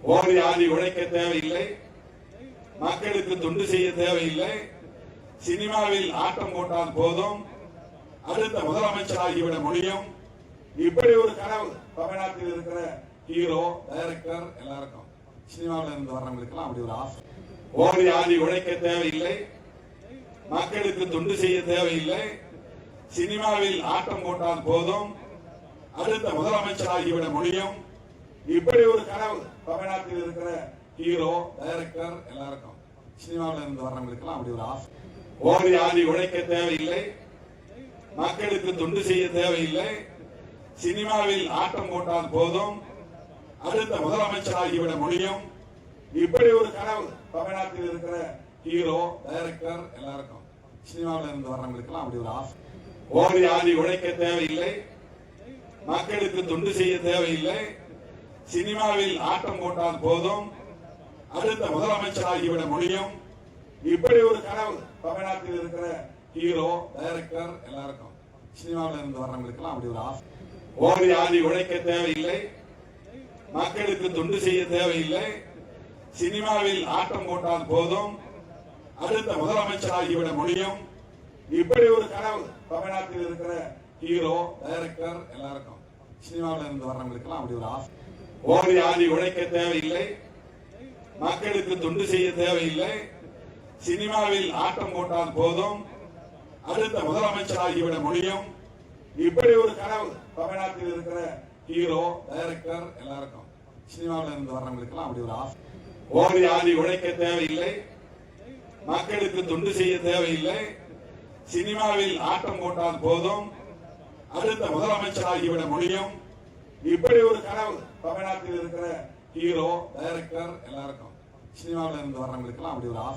ஓடி ஆடி உழைக்க தேவையில்லை, மக்களுக்கு தொண்டு செய்ய தேவையில்லை, சினிமாவில் ஆட்டம் போட்டால் போதும் அடுத்த முதலமைச்சராகிவிட முடியும். இப்படி ஒரு கனவு தமிழ்நாட்டில் இருக்கிற ஹீரோ, டைரக்டர் எல்லாருக்கும், சினிமாவில் இருந்து வர்றவங்களுக்கெல்லாம் அப்படி ஒரு ஆசை. ஓடி ஆடி உழைக்க தேவையில்லை, மக்களுக்கு தொண்டு செய்ய தேவையில்லை, சினிமாவில் ஆட்டம் போட்டால் போதும் அடுத்த முதலமைச்சராகிவிட முடியும். இப்படி ஒரு கனவு தமிழ்நாட்டில் இருக்கிற ஹீரோ, டைரக்டர் எல்லாருக்கும், சினிமாவில் இருந்து வர்றவங்களுக்கெல்லாம் அப்படி ஒரு ஆசை. ஓடி ஆடி உழைக்க தேவையில்லை, மக்களுக்கு தொண்டு செய்ய தேவையில்லை, சினிமாவில் ஆட்டம் போட்டால் போதும் அடுத்த முதலமைச்சராகிவிட முடியும். இப்படி ஒரு கனவு தமிழ்நாட்டில் இருக்கிற ஹீரோ, டைரக்டர் எல்லாருக்கும், சினிமாவில் இருந்து வர்றவங்களுக்கெல்லாம் அப்படி ஒரு ஆசை. ஓடி ஆடி உழைக்க தேவையில்லை, மக்களுக்கு தொண்டு செய்ய தேவையில்லை, சினிமாவில் ஆட்டம் போட்டால் போதும் அடுத்த முதலமைச்சராகிவிட முடியும். இப்படி ஒரு கனவு தமிழ்நாட்டில் இருக்கிற ஹீரோ, டைரக்டர் எல்லாருக்கும், சினிமாவில் இருந்து வர்றவங்களுக்கெல்லாம் அப்படி ஒரு ஆசை. ஓடி ஆடி உழைக்க தேவையில்லை, மக்களுக்கு தொண்டு செய்ய தேவையில்லை, சினிமாவில் ஆட்டம் போட்டால் போதும் அடுத்த முதலமைச்சராகிவிட முடியும். இப்படி ஒரு கனவு தமிழ்நாட்டில் இருக்கிற ஹீரோ, டைரக்டர் எல்லாருக்கும், சினிமாவில் இருந்து வர்றவங்களுக்கெல்லாம் அப்படி ஒரு ஆசை. ஓடி ஆடி உழைக்க தேவையில்லை, மக்களுக்கு தொண்டு செய்ய தேவையில்லை, சினிமாவில் ஆட்டம் போட்டால் போதும் அடுத்த முதலமைச்சராகிவிட முடியும். இப்படி ஒரு கனவு தமிழ்நாட்டில் இருக்கிற ஹீரோ, டைரக்டர் எல்லாருக்கும், சினிமாவில் இருந்து வர்றவங்களுக்கெல்லாம் அப்படி ஒரு ஆசை. ஓடி ஆடி உழைக்க தேவையில்லை, மக்களுக்கு தொண்டு செய்ய தேவையில்லை, சினிமாவில் ஆட்டம் போட்டால் போதும் அடுத்த முதலமைச்சராகிவிட முடியும். இப்படி ஒரு கனவு தமிழ்நாட்டில் இருக்கிற ஹீரோ, டைரக்டர் எல்லாருக்கும், சினிமாவில் இருந்து வர்றவங்களுக்கெல்லாம் அப்படி ஒரு ஆசை.